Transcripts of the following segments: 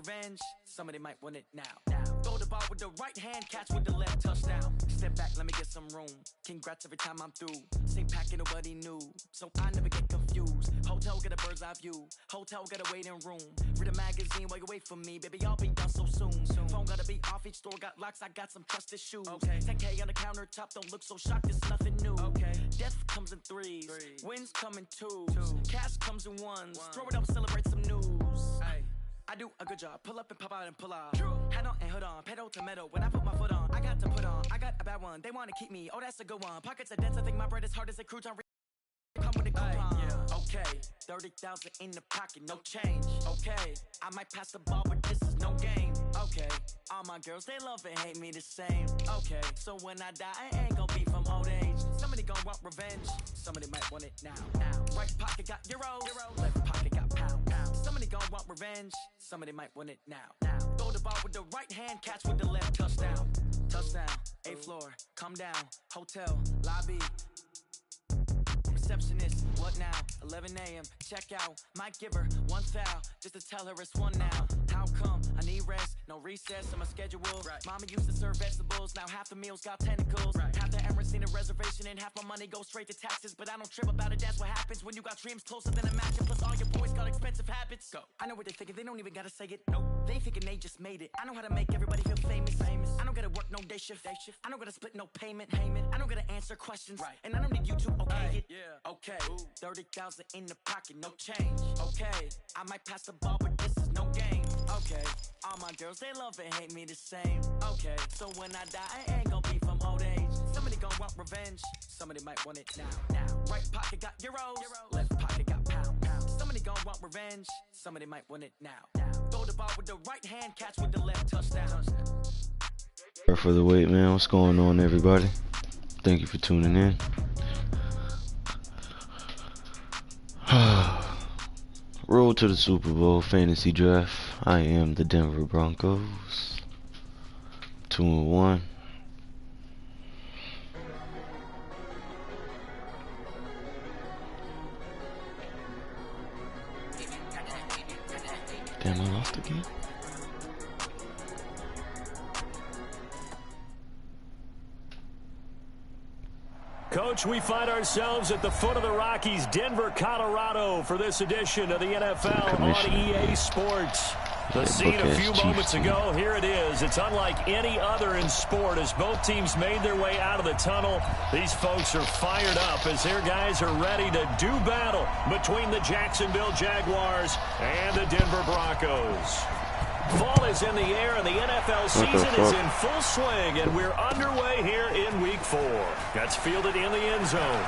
revenge, somebody might want it now. Throw the ball with the right hand, catch with the left, touchdown. Step back, let me get some room. Congrats every time I'm through. Same packet, nobody knew, so I never get confused. Hotel get a bird's eye view. Hotel get a waiting room. Read a magazine while you wait for me, baby. I'll be done so soon. Phone gotta be off. Each store got locks. I got some trusted shoes. 10K on the countertop. Don't look so shocked. It's nothing new. Death comes in threes. Wins come in twos. Cash comes in ones. Throw it up, celebrate some news. I do a good job. Pull up and pop out and pull out. Head on and hood on. Pedal to metal. When I put my foot on, I got to put on. I got a bad one. They want to keep me. Oh, that's a good one. Pockets are dense. I think my bread is hard as a crouton. Come with a coupon. Okay, 30,000 in the pocket, no change. Okay, I might pass the ball, but this is no game. Okay, all my girls, they love and hate me the same. Okay, so when I die, I ain't gonna be from old age. Somebody gon' want revenge. Somebody might want it now. Right pocket got euros. Left pocket got pound. Somebody gon' want revenge. Somebody might want it now. Throw the ball with the right hand, catch with the left, touchdown. Touchdown, 8th floor, come down. Hotel, lobby. Receptionist, what now? 11 a.m. check out. Might give her one foul just to tell her it's one now. How come? I need rest, no recess in my schedule. Mama used to serve vegetables, now half the meals got tentacles. Half the Emirates need a reservation and half my money goes straight to taxes. But I don't trip about it, that's what happens when you got dreams closer than a match. And plus all your boys got expensive habits. Go. I know what they're thinking, they don't even gotta say it. Nope. They thinking they just made it. I know how to make everybody feel famous. I don't gotta work no day shift. I don't gotta split no payment. I don't gotta answer questions. And I don't need you to okay it. Okay, 30,000 in the pocket, no change. Okay, I might pass the ball, but this is no game. Okay, all my girls, they love and hate me the same. Okay, so when I die, I ain't gonna be from old age. Somebody gon' want revenge. Somebody might want it now. Right pocket got euros. Left pocket got pound. Somebody gon' want revenge. Somebody might want it now. Throw the ball with the right hand, catch with the left, touchdown. For the wait, man. What's going on, everybody? Thank you for tuning in. Road to the Super Bowl fantasy draft. I am the Denver Broncos. 2-1. Damn, I lost again. Coach, we find ourselves at the foot of the Rockies, Denver, Colorado, for this edition of the NFL on EA Sports. The scene a few moments ago, here it is. It's unlike any other in sport as both teams made their way out of the tunnel. These folks are fired up as their guys are ready to do battle between the Jacksonville Jaguars and the Denver Broncos. Fall is in the air, and the NFL season is in full swing, and we're underway here in Week 4. That's fielded in the end zone.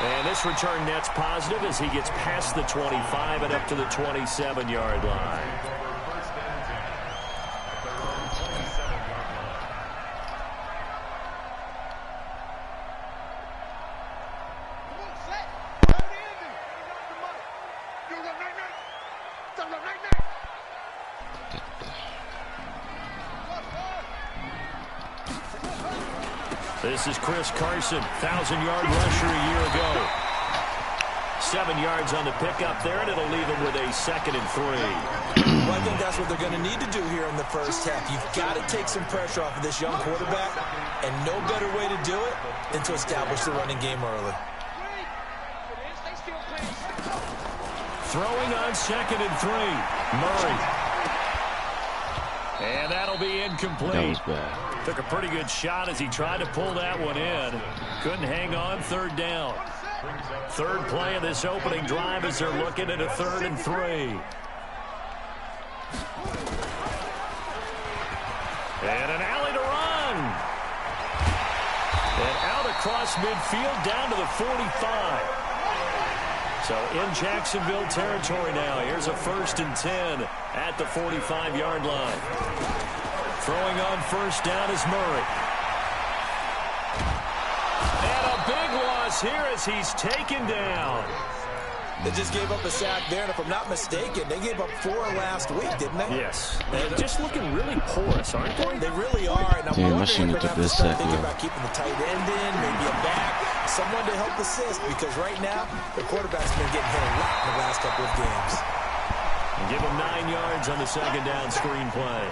And this return net's positive as he gets past the 25 and up to the 27-yard line. This is Chris Carson, 1,000-yard rusher a year ago. 7 yards on the pickup there, and it'll leave him with a 2nd and 3. Well, I think that's what they're going to need to do here in the first half. You've got to take some pressure off of this young quarterback, and no better way to do it than to establish the running game early. Throwing on 2nd and 3, Murray. And that'll be incomplete. That was bad. Took a pretty good shot as he tried to pull that one in. Couldn't hang on, 3rd down. Third play of this opening drive as they're looking at a 3rd and 3. And an alley to run. And out across midfield down to the 45. So in Jacksonville territory now. Here's a 1st and 10 at the 45-yard line. Throwing on 1st down is Murray. And a big loss here as he's taken down. They just gave up a sack there, and if I'm not mistaken, they gave up 4 last week, didn't they? Yes. They're just looking really porous, aren't they? They really are, and I'm wondering if they're going to have to start thinking about keeping the tight end in, maybe a back, someone to help assist, because right now, the quarterback's been getting hit a lot in the last couple of games. Give him 9 yards on the second down screen play.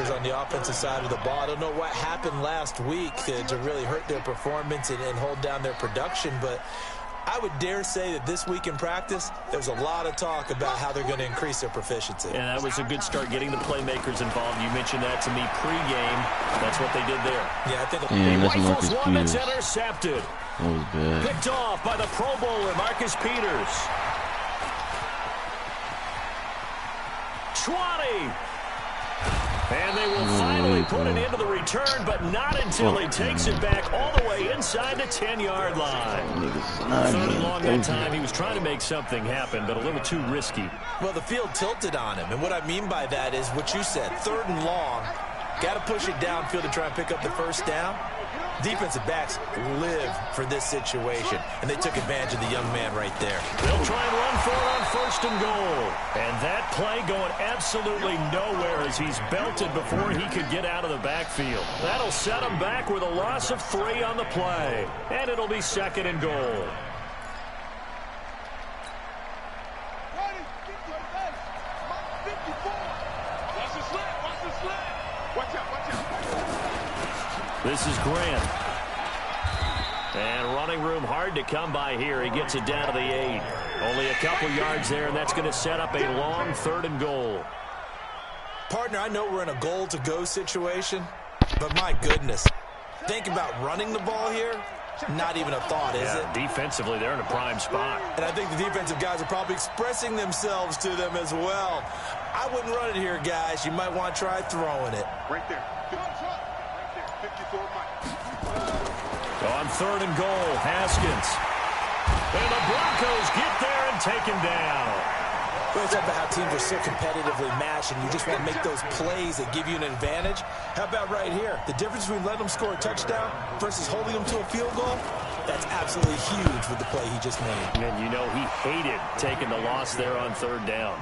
On the offensive side of the ball. I don't know what happened last week to really hurt their performance and hold down their production, but I would dare say that this week in practice, there's a lot of talk about how they're going to increase their proficiency. And that was a good start, getting the playmakers involved. You mentioned that to me pregame. That's what they did there. Yeah, I think he rifles one that's intercepted. That was bad. Picked off by the Pro Bowler, Marcus Peters. 20. And they will finally put it into the return, but not until he takes it back all the way inside the 10-yard line. Third and long that time. He was trying to make something happen, but a little too risky. Well, the field tilted on him, and what I mean by that is what you said, third and long. Got to push it downfield to try and pick up the first down. Defensive backs live for this situation, and they took advantage of the young man right there. They'll try and run for it on first and goal. And that play going absolutely nowhere as he's belted before he could get out of the backfield. That'll set him back with a loss of 3 on the play. And it'll be second and goal. This is Grant. And running room hard to come by here. He gets it down to the 8. Only a couple yards there, and that's going to set up a long third and goal. Partner, I know we're in a goal-to-go situation, but my goodness. Think about running the ball here. Not even a thought, is it? Defensively, they're in a prime spot. And I think the defensive guys are probably expressing themselves to them as well. I wouldn't run it here, guys. You might want to try throwing it. Right there. On third and goal, Haskins. And the Broncos get there and take him down. Well, it's about how teams are so competitively matched, and you just want to make those plays that give you an advantage. How about right here? The difference between letting them score a touchdown versus holding them to a field goal, that's absolutely huge with the play he just made. And you know he hated taking the loss there on third down.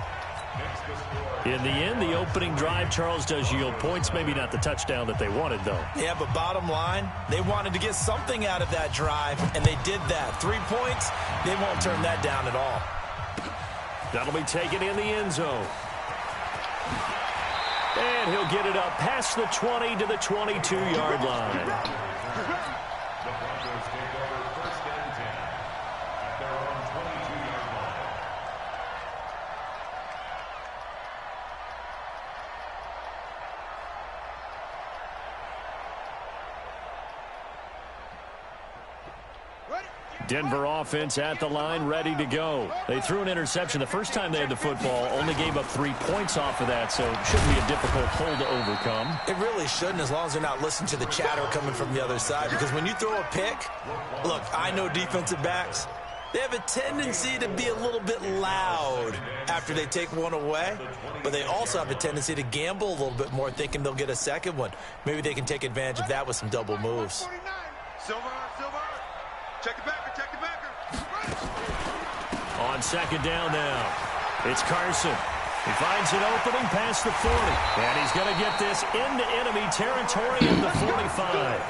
In the end, the opening drive, Charles, does yield points. Maybe not the touchdown that they wanted, though. Yeah, but bottom line, they wanted to get something out of that drive, and they did that. 3 points, they won't turn that down at all. That'll be taken in the end zone. And he'll get it up past the 20 to the 22-yard line. Denver offense at the line, ready to go. They threw an interception the first time they had the football, only gave up 3 points off of that, so it shouldn't be a difficult hole to overcome. It really shouldn't, as long as they're not listening to the chatter coming from the other side, because when you throw a pick, look, I know defensive backs, they have a tendency to be a little bit loud after they take one away, but they also have a tendency to gamble a little bit more, thinking they'll get a second one. Maybe they can take advantage of that with some double moves. Silver. Check it back, check it back. On second down now, it's Carson. He finds an opening past the 40, and he's going to get this into enemy territory at the 45.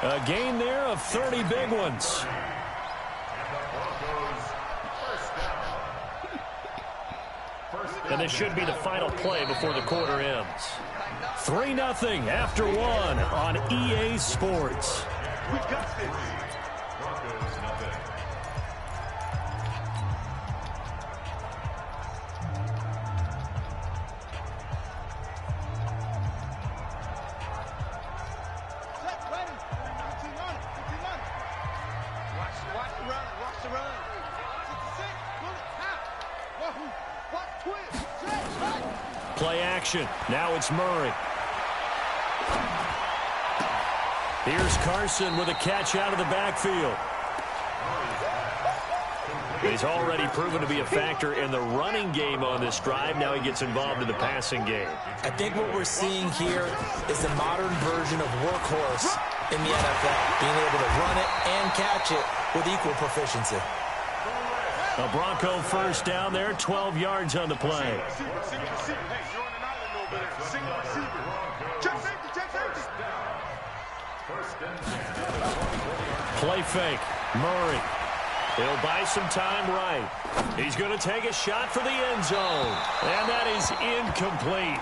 A gain there of 30 big ones. And this should be the final play before the quarter ends. 3-0 after 1 on EA Sports. We got this. Play action. Now it's Murray. Here's Carson with a catch out of the backfield. He's already proven to be a factor in the running game on this drive. Now he gets involved in the passing game. I think what we're seeing here is the modern version of workhorse in the NFL, being able to run it and catch it with equal proficiency. A Bronco first down there, 12 yards on the play. Play fake. Murray. He'll buy some time right. He's going to take a shot for the end zone. And that is incomplete.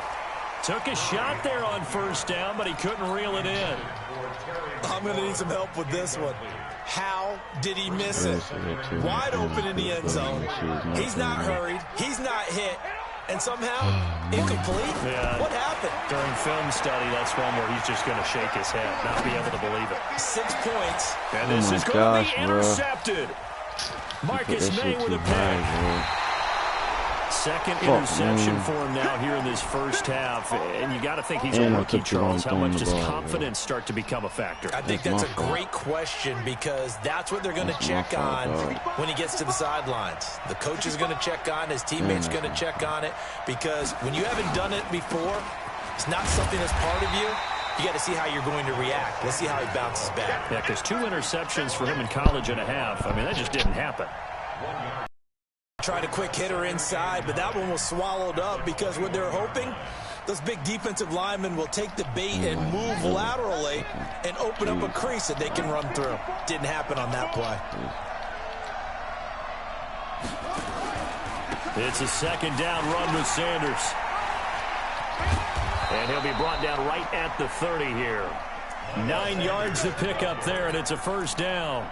Took a shot there on first down, but he couldn't reel it in. I'm going to need some help with this one. How did he miss it? Wide open in the end zone. He's not hurried. He's not hit. And somehow, incomplete? Yeah. What happened? During film study, that's one where he's just going to shake his head, not be able to believe it. 6 points. And this is going to be intercepted. Marcus May with a pick. Second interception for him now here in this first half. And you got to think he's a rookie, Charles. How much does confidence start to become a factor? I think that's a great question because that's what they're going to check on when he gets to the sidelines. The coach is going to check on, his teammates are going to check on it because when you haven't done it before, it's not something that's part of you. You got to see how you're going to react. Let's see how he bounces back. Yeah, because 2 interceptions for him in college and a half. I mean, that just didn't happen. Tried a quick hitter inside, but that one was swallowed up because what they're hoping, those big defensive linemen will take the bait and move laterally and open up a crease that they can run through. Didn't happen on that play. It's a second down run with Sanders. And he'll be brought down right at the 30 here. 9 yards to pick up there, and it's a first down.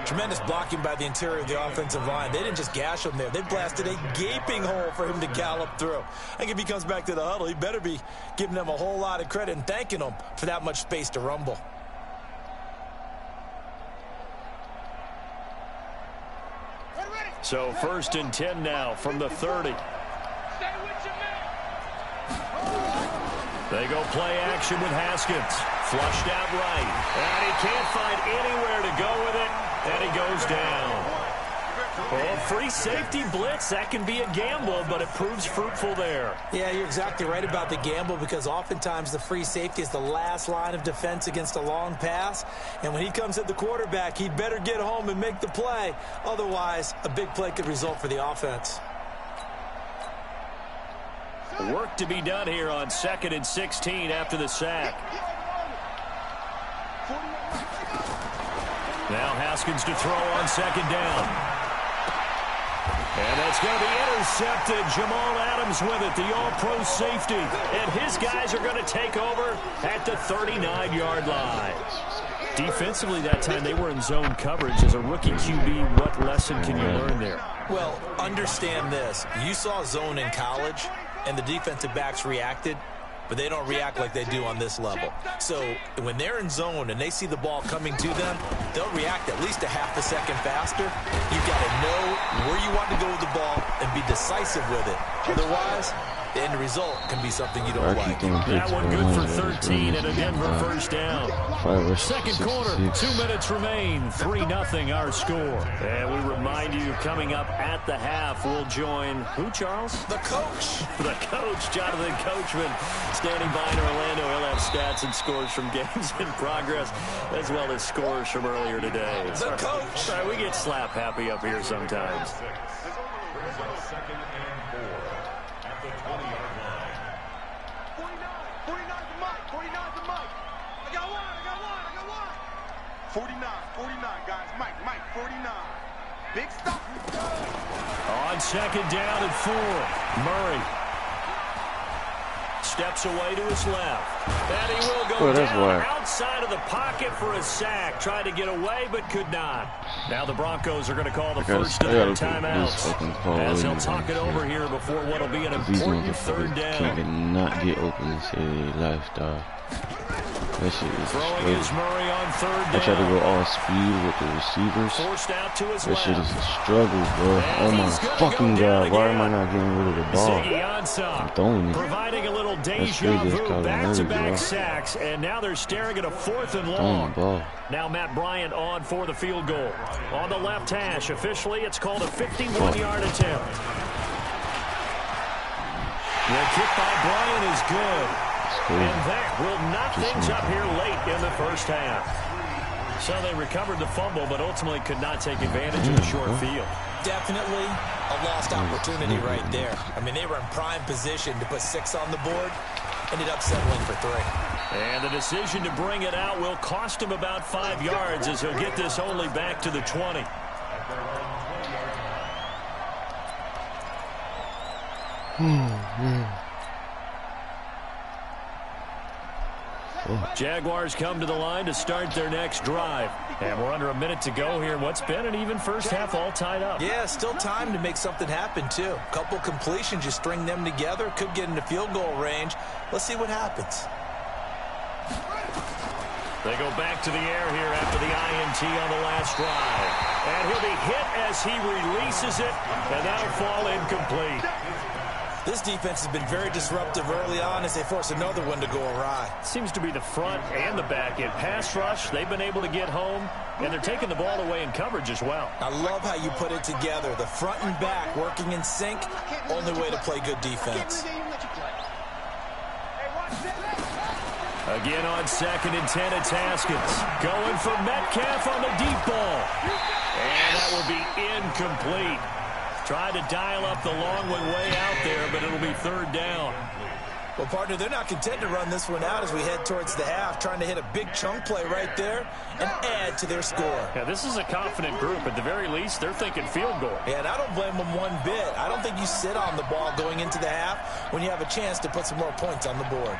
Tremendous blocking by the interior of the offensive line. They didn't just gash him there. They blasted a gaping hole for him to gallop through. I think if he comes back to the huddle, he better be giving them a whole lot of credit and thanking them for that much space to rumble. So 1st and 10 now from the 30. They go play action with Haskins. Flushed out right. And he can't find anywhere to go with it. And he goes down. Well, free safety blitz, that can be a gamble, but it proves fruitful there. Yeah, you're exactly right about the gamble because oftentimes the free safety is the last line of defense against a long pass. And when he comes at the quarterback, he'd better get home and make the play. Otherwise, a big play could result for the offense. Work to be done here on 2nd and 16 after the sack. Now Haskins to throw on 2nd down. And that's going to be intercepted. Jamal Adams with it, the all-pro safety. And his guys are going to take over at the 39-yard line. Defensively that time, they were in zone coverage. As a rookie QB, what lesson can you learn there? Well, understand this. You saw zone in college, and the defensive backs reacted, but they don't react like they do on this level. So when they're in zone and they see the ball coming to them, they'll react at least a half a second faster. You've got to know where you want to go with the ball and be decisive with it. Otherwise, the end result can be something you don't like. That one good for 13 and a Denver first down. Second quarter, 2 minutes remain. 3-0 our score. And we remind you, coming up at the half, we'll join who, Charles? The coach. The coach, Jonathan Coachman, standing by in Orlando. He'll have stats and scores from games in progress, as well as scores from earlier today. The coach. Sorry, we get slap happy up here sometimes. Big stop. On 2nd down and 4, Murray steps away to his left. And he will go down outside of the pocket for a sack. Tried to get away, but could not. Now the Broncos are going to call the first of their timeouts, as they'll talk it over here before what will be an important 3rd down. Cannot get open and say lifestyle. That shit is Throwing is Murray on 3rd down. I try to go all speed with the receivers. Forced out to his that left. shit is a struggle, bro. Oh my fucking god. Why am I not getting rid of the ball? I'm throwing it. Providing a little deja vu, back-to-back sacks, and now they're staring at a 4th and long. Now Matt Bryant on for the field goal. On the left hash, officially it's called a 51-yard attempt. The kick by Bryant is good. And that will knock things up here late in the first half. So they recovered the fumble, but ultimately could not take advantage of the short field. Definitely a lost opportunity right there. I mean, they were in prime position to put 6 on the board. Ended up settling for 3. And the decision to bring it out will cost him about 5 yards as he'll get this only back to the 20. Jaguars come to the line to start their next drive. And we're under a minute to go here. What's been an even first half, all tied up. Yeah, still time to make something happen, too. Couple completions, you string them together, could get into field goal range. Let's see what happens. They go back to the air here after the INT on the last drive. And he'll be hit as he releases it, and that'll fall incomplete. This defense has been very disruptive early on as they force another one to go awry. Seems to be the front and the back end. Pass rush, they've been able to get home, and they're taking the ball away in coverage as well. I love how you put it together. The front and back working in sync, only way to play good defense. Again on 2nd and 10, it's Haskins. Going for Metcalf on the deep ball. And that will be incomplete. Tried to dial up the long one way out there, but it'll be 3rd down. Well, partner, they're not content to run this one out as we head towards the half, trying to hit a big chunk play right there and add to their score. Yeah, this is a confident group. At the very least, they're thinking field goal. Yeah, and I don't blame them one bit. I don't think you sit on the ball going into the half when you have a chance to put some more points on the board.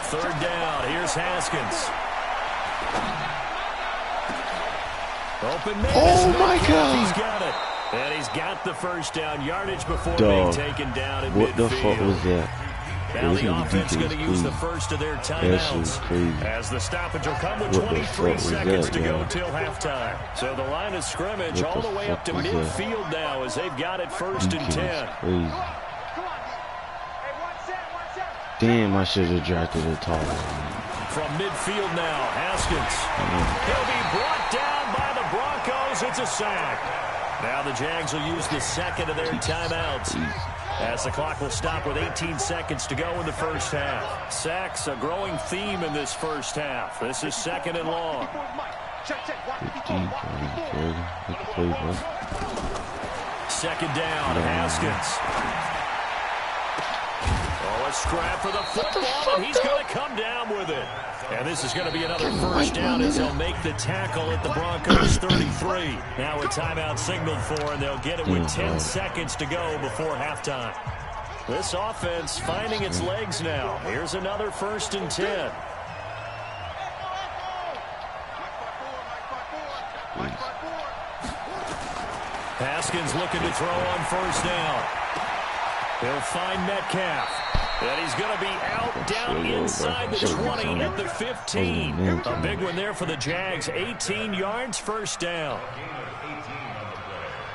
3rd down. Here's Haskins. Open man. Oh, my God. He's got it. And he's got the first down. Yardage before being taken down in midfield. What the fuck was that? Now the offense going to use the first of their timeouts. As the stoppage will come with 23 seconds to go till halftime. So the line of scrimmage all the way up to midfield now as they've got it 1st and 10. Damn, I should have drafted a taller. From midfield now, Haskins. He'll be brought down by the Broncos. It's a sack. Now the Jags will use the 2nd of their timeouts as the clock will stop with 18 seconds to go in the first half. Sacks, a growing theme in this first half. This is 2nd and long. 2nd down, Haskins. Oh, a scrap for the football, and he's going to come down with it. And this is going to be another first down as they'll make the tackle at the Broncos 33. Now a timeout signaled for, and they'll get it with 10 seconds to go before halftime. This offense finding its legs now. Here's another 1st and 10. Haskins looking to throw on 1st down. He'll find Metcalf. And he's going to be out down inside the 20 at the 15. A big one there for the Jags. 18 yards, 1st down.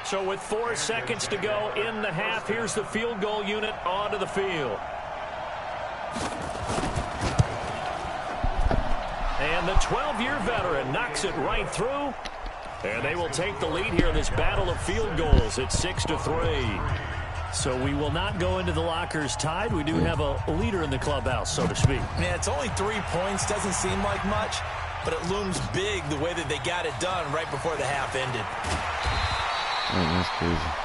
So with 4 seconds to go in the half, here's the field goal unit onto the field. And the 12-year veteran knocks it right through. And they will take the lead here in this battle of field goals at 6-3. So we will not go into the lockers tied. We do have a leader in the clubhouse, so to speak. Yeah, it's only 3 points. Doesn't seem like much, but it looms big the way that they got it done right before the half ended. Man, that's crazy.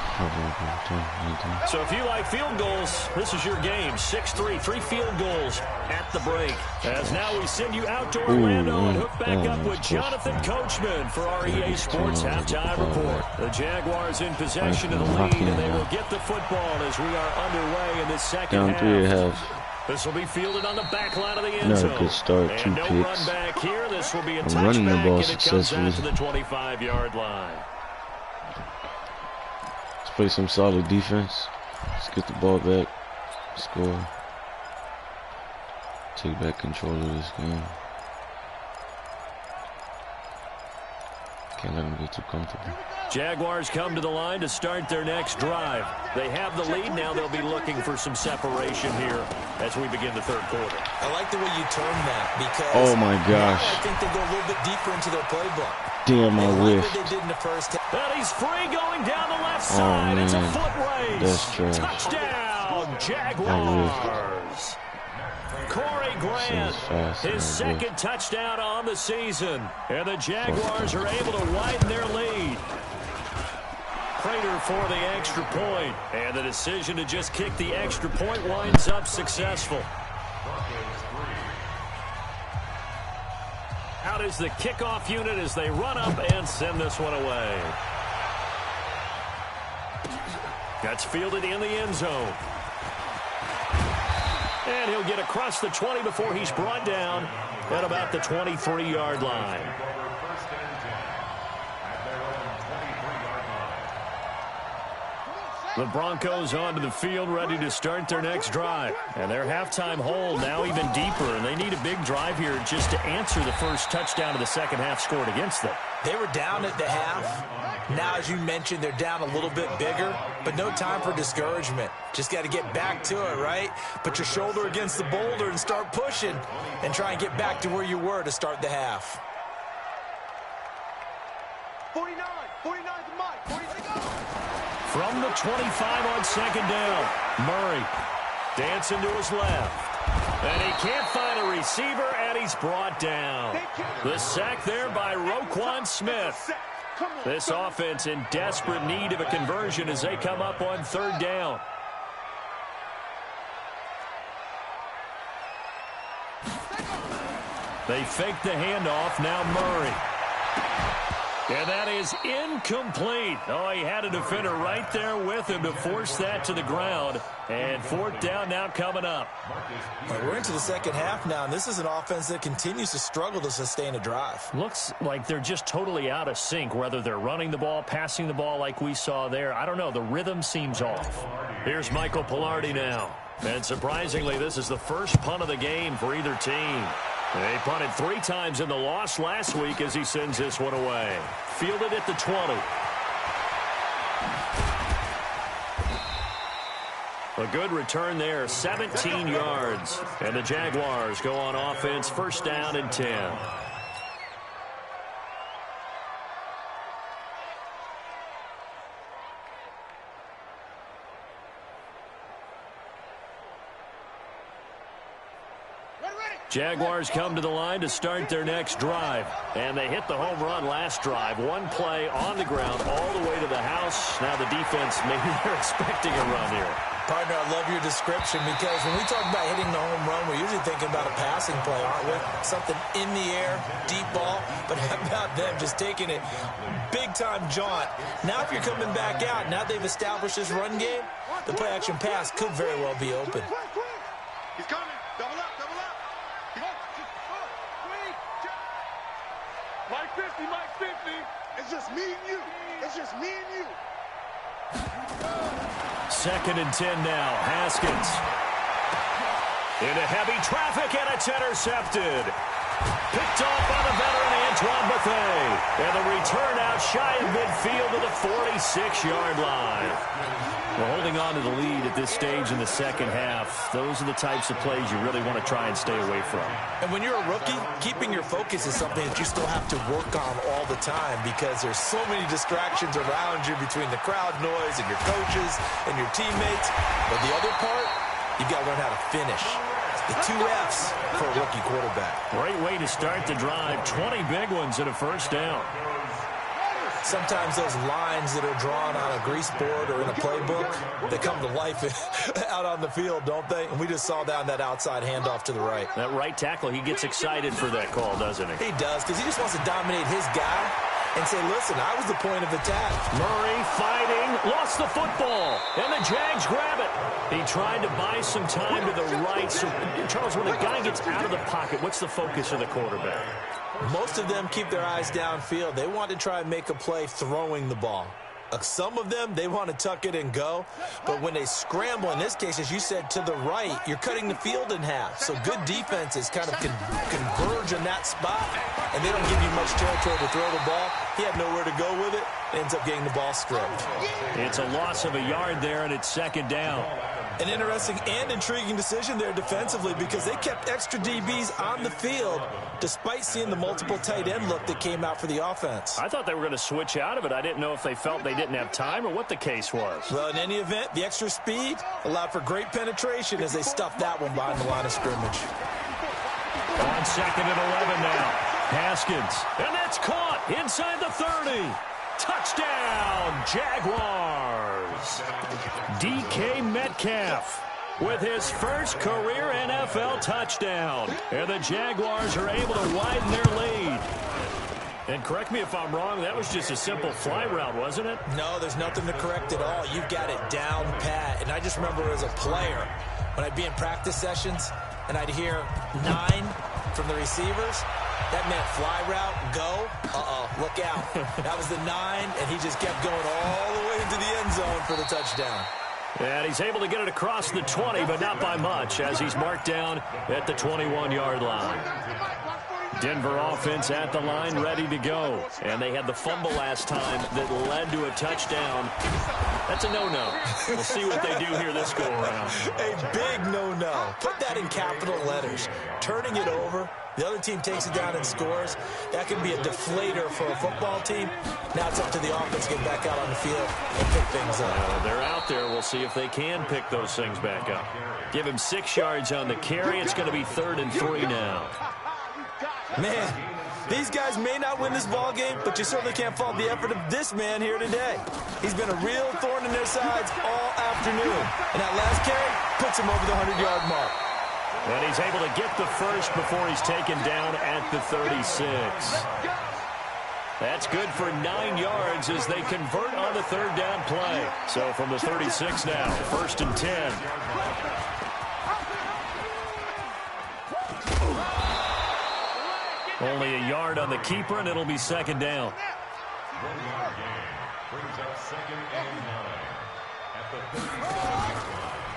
So if you like field goals, this is your game. 6-3, 3 field goals at the break. As now we send you out to Orlando and hook back up with Jonathan Coachman for our EA Sports Halftime Report. The Jaguars in possession of the lead, and they will get the football as we are underway in this second half. This will be fielded on the back line of the end zone. Good start, and 2 no picks. run back here. This will be a Running the touchback, ball and it comes out to successfully. the 25-yard line. Let's play some solid defense. Let's get the ball back. Score. Take back control of this game. Can't let them get too comfortable. Jaguars come to the line to start their next drive. They have the lead. Now they'll be looking for some separation here as we begin the 3rd quarter. I like the way you term that because oh my gosh. I think they go a little bit deeper into their playbook. Damn, I wish. They did in the first half. And he's free going down the left side. Man. It's a foot race. That's trash. Touchdown, Jaguars. Corey Grant, his 2nd touchdown on the season. And the Jaguars are able to widen their lead. Prater for the extra point. And the decision to just kick the extra point winds up successful. Out is the kickoff unit as they run up and send this one away. That's fielded in the end zone. And he'll get across the 20 before he's brought down at about the 23-yard line. The Broncos onto the field, ready to start their next drive. And their halftime hole now even deeper, and they need a big drive here just to answer the first touchdown of the second half scored against them. They were down at the half. Now, as you mentioned, they're down a little bit bigger, but no time for discouragement. Just got to get back to it, right? Put your shoulder against the boulder and start pushing and try and get back to where you were to start the half. 49 to Mike. 49 go. From the 25 on second down, Murray dancing to his left. And he can't find a receiver, and he's brought down. The sack there by Roquan Smith. This offense in desperate need of a conversion as they come up on third down. They fake the handoff, now Murray. And that is incomplete. Oh, he had a defender right there with him to force that to the ground. And fourth down now coming up. Well, we're into the second half now, and this is an offense that continues to struggle to sustain a drive. Looks like they're just totally out of sync, whether they're running the ball, passing the ball like we saw there. I don't know. The rhythm seems off. Here's Michael Pilardi now. And surprisingly, this is the first punt of the game for either team. They punted 3 times in the loss last week as he sends this one away. Fielded at the 20. A good return there, 17 yards. And the Jaguars go on offense, first down and 10. Jaguars come to the line to start their next drive. And they hit the home run last drive. One play on the ground all the way to the house. Now the defense, maybe they're expecting a run here. Partner, I love your description because when we talk about hitting the home run, we're usually thinking about a passing play, aren't we? Something in the air, deep ball. But how about them just taking it big-time jaunt? Now if you're coming back out, now they've established this run game, the play-action pass could very well be open. He's coming. Double up. Mike 50. It's just me and you. Second and 10 now. Haskins. Into heavy traffic, and it's intercepted. Picked off by the veteran Antoine Bethea. And the return out shy of midfield to the 46-yard line. We're holding on to the lead at this stage in the second half. Those are the types of plays you really want to try and stay away from. And when you're a rookie, keeping your focus is something that you still have to work on all the time because there's so many distractions around you between the crowd noise and your coaches and your teammates. But the other part, you've got to learn how to finish. The 2 F's for a rookie quarterback. Great way to start the drive. 20 big ones and a first down. Sometimes those lines that are drawn on a grease board or in a playbook, they come to life out on the field, don't they? And we just saw down that outside handoff to the right. That right tackle, he gets excited for that call, doesn't he? He does, because he just wants to dominate his guy and say, listen, I was the point of attack. Murray fighting, lost the football, and the Jags grab it. He tried to buy some time to the right. So, Charles, when a guy gets out of the pocket, what's the focus of the quarterback? Most of them keep their eyes downfield. They want to try and make a play throwing the ball. Some of them, they want to tuck it and go. But when they scramble, in this case, as you said, to the right, you're cutting the field in half. So good defenses kind of converge in that spot, and they don't give you much territory to throw the ball. He had nowhere to go with it. Ends up getting the ball stripped. It's a loss of a yard there, and it's second down. An interesting and intriguing decision there defensively because they kept extra DBs on the field despite seeing the multiple tight end look that came out for the offense. I thought they were going to switch out of it. I didn't know if they felt they didn't have time or what the case was. Well, in any event, the extra speed allowed for great penetration as they stuffed that one behind the line of scrimmage. On second and 11 now. Haskins. And that's caught inside the 30. Touchdown, Jaguars. DK Metcalf with his first career NFL touchdown. And the Jaguars are able to widen their lead. And correct me if I'm wrong, that was just a simple fly route, wasn't it? No, there's nothing to correct at all. You've got it down pat. And I just remember as a player, when I'd be in practice sessions and I'd hear 9 from the receivers, that meant fly route, go, look out. That was the 9, and he just kept going all the way into the end zone for the touchdown. And he's able to get it across the 20, but not by much, as he's marked down at the 21-yard line. Denver offense at the line, ready to go. And they had the fumble last time that led to a touchdown. That's a no-no. We'll see what they do here this go-around. A big no-no. Put that in capital letters. Turning it over. The other team takes it down and scores. That can be a deflator for a football team. Now it's up to the offense to get back out on the field and pick things up. They're out there. We'll see if they can pick those things back up. Give him 6 yards on the carry. It's going to be 3rd and 3 now. Man, these guys may not win this ball game, but you certainly can't fault the effort of this man here today. He's been a real thorn in their sides all afternoon. And that last carry puts him over the 100-yard mark. And he's able to get the first before he's taken down at the 36. That's good for 9 yards as they convert on the 3rd down play. So from the 36 now, 1st and 10. Only a yard on the keeper, and it'll be 2nd down.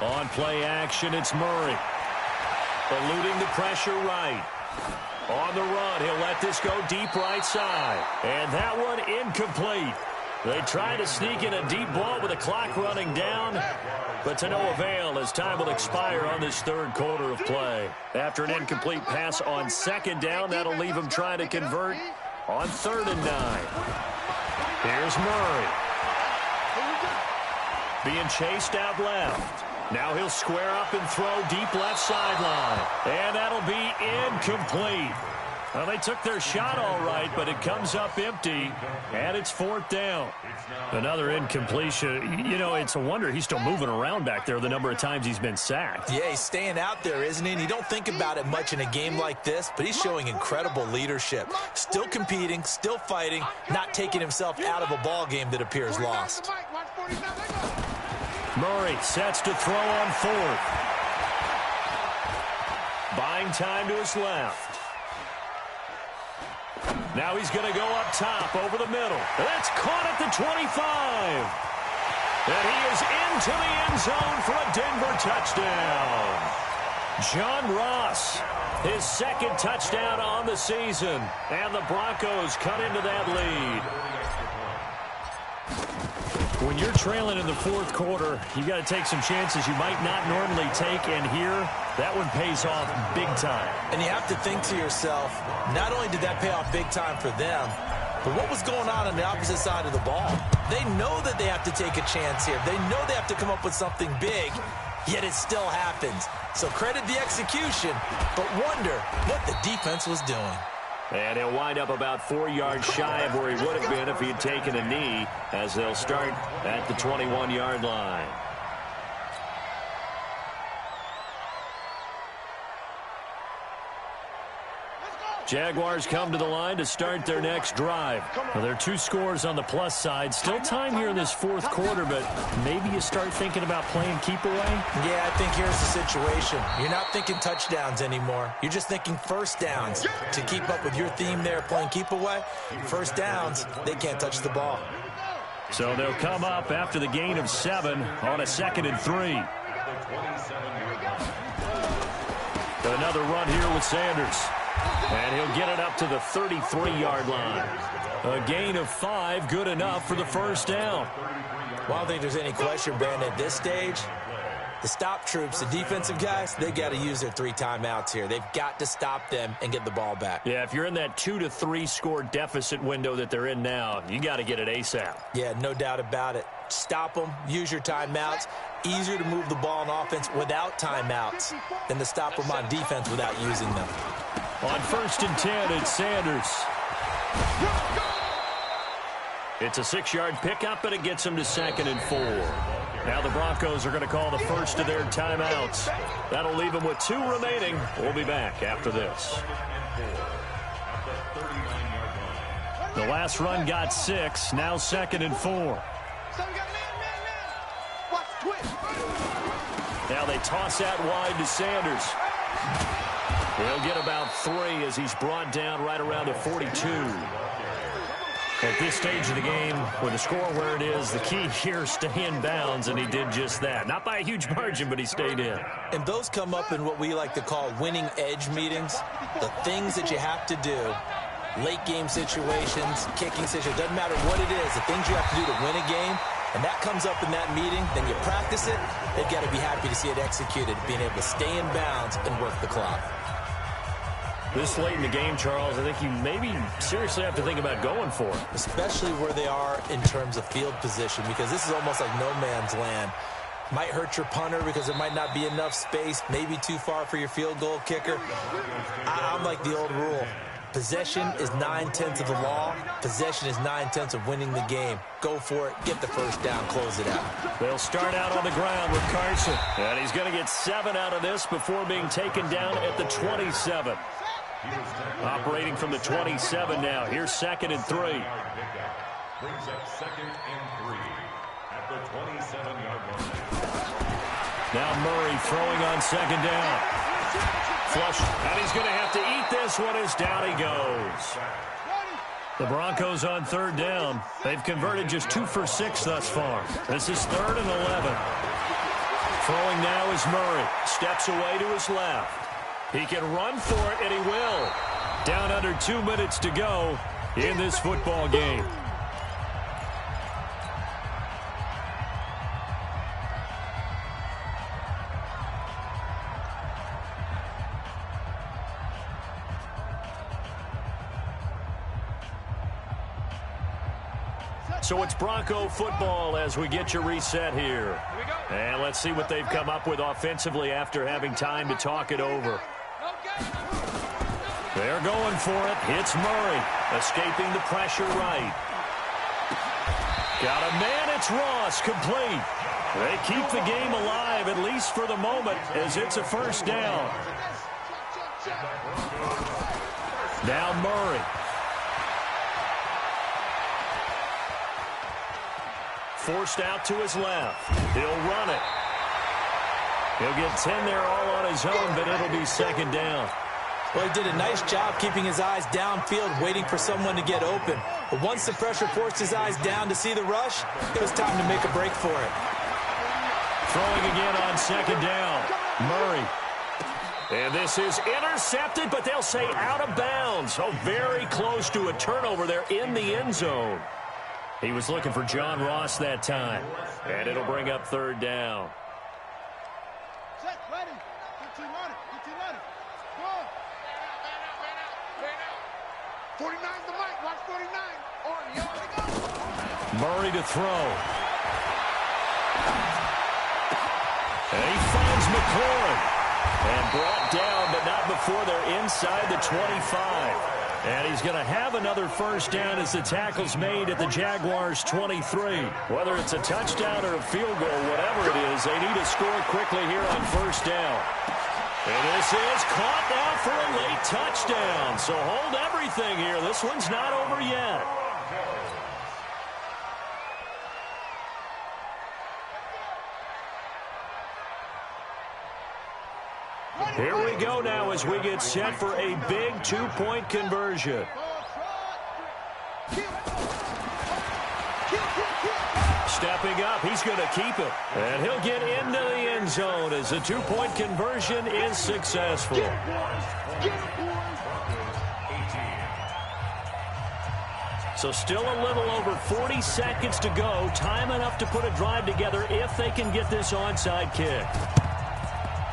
On play action, it's Murray. Eluding the pressure right. On the run, he'll let this go deep right side. And that one incomplete. They try to sneak in a deep ball with the clock running down, but to no avail as time will expire on this 3rd quarter of play. After an incomplete pass on 2nd down, that'll leave him trying to convert on 3rd and 9. Here's Murray. Being chased out left. Now he'll square up and throw deep left sideline. And that'll be incomplete. Well, they took their shot all right, but it comes up empty, and it's 4th down. Another incompletion. You know, it's a wonder he's still moving around back there the number of times he's been sacked. Yeah, he's staying out there, isn't he? And you don't think about it much in a game like this, but he's showing incredible leadership. Still competing, still fighting, not taking himself out of a ball game that appears lost. Murray sets to throw on 4th. Buying time to his left. Now he's going to go up top over the middle. That's caught at the 25. And he is into the end zone for a Denver touchdown. John Ross, his 2nd touchdown on the season. And the Broncos cut into that lead. When you're trailing in the 4th quarter, you got to take some chances you might not normally take, and here, that one pays off big time. And you have to think to yourself, not only did that pay off big time for them, but what was going on the opposite side of the ball? They know that they have to take a chance here. They know they have to come up with something big, yet it still happens. So credit the execution, but wonder what the defense was doing. And he'll wind up about 4 yards shy of where he would have been if he had taken a knee, as they'll start at the 21-yard line. Jaguars come to the line to start their next drive. Well, there are 2 scores on the plus side. Still time here in this 4th quarter, but maybe you start thinking about playing keep away? Yeah, I think here's the situation. You're not thinking touchdowns anymore. You're just thinking 1st downs. To keep up with your theme there, playing keep away, 1st downs, they can't touch the ball. So they'll come up after the gain of 7 on a 2nd and 3. Another run here with Sanders. And he'll get it up to the 33-yard line. A gain of 5, good enough for the 1st down. Well, I don't think there's any question, Brandon, at this stage, the stop troops, the defensive guys, they got to use their 3 timeouts here. They've got to stop them and get the ball back. Yeah, if you're in that 2 to 3 score deficit window that they're in now, you got to get it ASAP. Yeah, no doubt about it. Stop them, use your timeouts. Easier to move the ball on offense without timeouts than to stop them on defense without using them. On 1st and 10, it's Sanders. It's a 6-yard pickup, and it gets him to 2nd and 4. Now the Broncos are going to call the first of their timeouts. That'll leave them with 2 remaining. We'll be back after this. The last run got 6. Now 2nd and 4. So we got man. Watch twist. Now they toss that wide to Sanders. He'll get about 3 as he's brought down right around the 42. At this stage of the game, with the score where it is, the key here, stay in bounds, and he did just that. Not by a huge margin, but he stayed in. And those come up in what we like to call winning edge meetings. The things that you have to do, late game situations, kicking situations, doesn't matter what it is, the things you have to do to win a game, and that comes up in that meeting, then you practice it, they've got to be happy to see it executed, being able to stay in bounds and work the clock. This late in the game, Charles, I think you maybe seriously have to think about going for it. Especially where they are in terms of field position, because this is almost like no man's land. Might hurt your punter because there might not be enough space, maybe too far for your field goal kicker. I'm like the old rule. Possession is 9/10 of the law. Possession is 9/10 of winning the game. Go for it. Get the first down. Close it out. They'll start out on the ground with Carson. And he's going to get 7 out of this before being taken down at the 27. Operating from the 27 now. Here's 2nd and 3. Brings up 2nd and 3 at the 27-yard line. Now Murray throwing on 2nd down. Flush, and he's going to have to eat this one as down he goes. The Broncos on 3rd down. They've converted just 2 for 6 thus far. This is 3rd and 11. Throwing now is Murray. Steps away to his left. He can run for it, and he will. Down under 2 minutes to go in this football game. So it's Bronco football as we get your reset here. And let's see what they've come up with offensively after having time to talk it over. They're going for it. It's Murray, escaping the pressure right. Got a man, it's Ross, complete. They keep the game alive, at least for the moment, as it's a 1st down. Now Murray. Forced out to his left. He'll run it. He'll get 10 there all on his own, but it'll be 2nd down. Well, he did a nice job keeping his eyes downfield, waiting for someone to get open. But once the pressure forced his eyes down to see the rush, it was time to make a break for it. Throwing again on 2nd down. Murray. And this is intercepted, but they'll say out of bounds. Oh, very close to a turnover there in the end zone. He was looking for John Ross that time. And it'll bring up 3rd down. Set, ready. 15 on it. 49's the mic. Watch 49. On, y'all, they go. Murray to throw. And he finds McLaurin. And brought down, but not before they're inside the 25. And he's going to have another 1st down as the tackle's made at the Jaguars' 23. Whether it's a touchdown or a field goal, whatever it is, they need to score quickly here on 1st down. And this is caught now for a late touchdown. So hold everything here. This one's not over yet. Here we go now as we get set for a big 2-point conversion. Stepping up, he's going to keep it. And he'll get into the end zone as the 2-point conversion is successful. So still a little over 40 seconds to go. Time enough to put a drive together if they can get this onside kick.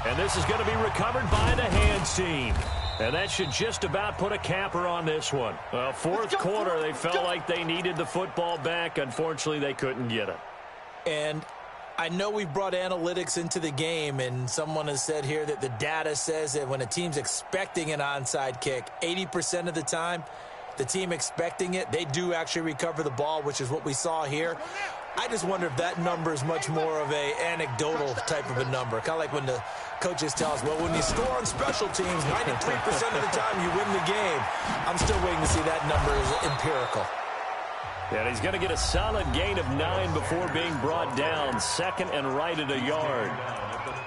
And this is going to be recovered by the hands team. And that should just about put a capper on this one. 4th quarter, they felt like they needed the football back. Unfortunately, they couldn't get it. And I know we've brought analytics into the game, and someone has said here that the data says that when a team's expecting an onside kick, 80% of the time, the team expecting it, they do actually recover the ball, which is what we saw here. I just wonder if that number is much more of a anecdotal type of a number. Kind of like when the coaches tell us, well, when you score on special teams, 93% of the time you win the game. I'm still waiting to see that number is empirical. And he's going to get a solid gain of 9 before being brought down. Second and right at a yard.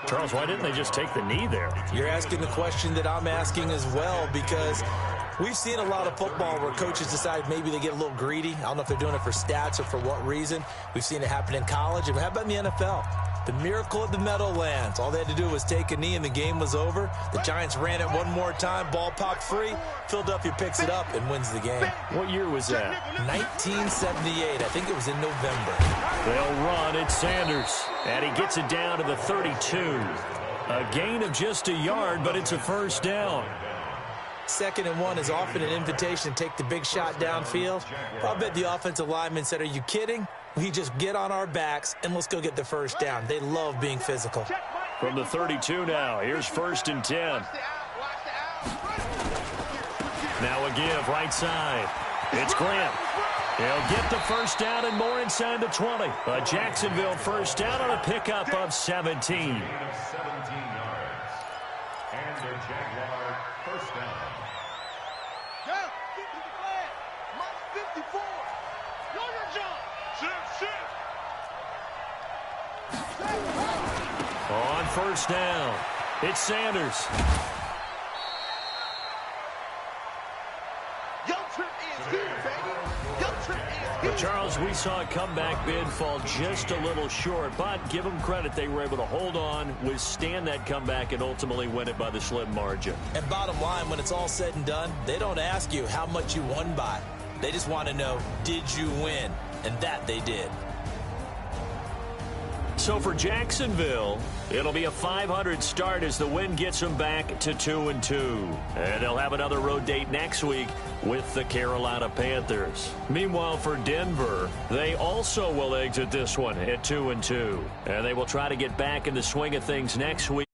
Charles, why didn't they just take the knee there? You're asking the question that I'm asking as well, because we've seen a lot of football where coaches decide maybe they get a little greedy. I don't know if they're doing it for stats or for what reason. We've seen it happen in college. And how about in the NFL? The miracle of the Meadowlands. All they had to do was take a knee and the game was over. The Giants ran it one more time. Ball popped free. Philadelphia picks it up and wins the game. What year was that? 1978. I think it was in November. They'll run. It's Sanders. And he gets it down to the 32. A gain of just a yard, but it's a first down. 2nd and 1 is often an invitation to take the big shot downfield. I'll bet the offensive lineman said, are you kidding? We just get on our backs and let's go get the first down. They love being physical. From the 32 now, here's 1st and 10. Now a give right side. It's Grant. He'll get the first down and more inside the 20. A Jacksonville first down on a pickup of 17. 17 yards. And the Jaguar first down. Yeah, get to the flag. Mark 54. Know your job. On first down, it's Sanders. Your trip is here, baby. Your trip is here. But Charles, we saw a comeback bid fall just a little short, but give them credit. They were able to hold on, withstand that comeback, and ultimately win it by the slim margin. And bottom line, when it's all said and done, they don't ask you how much you won by. They just want to know, did you win? And that they did. So for Jacksonville, it'll be a 500 start as the win gets them back to 2-2. And they'll have another road date next week with the Carolina Panthers. Meanwhile, for Denver, they also will exit this one at 2-2. And they will try to get back in the swing of things next week.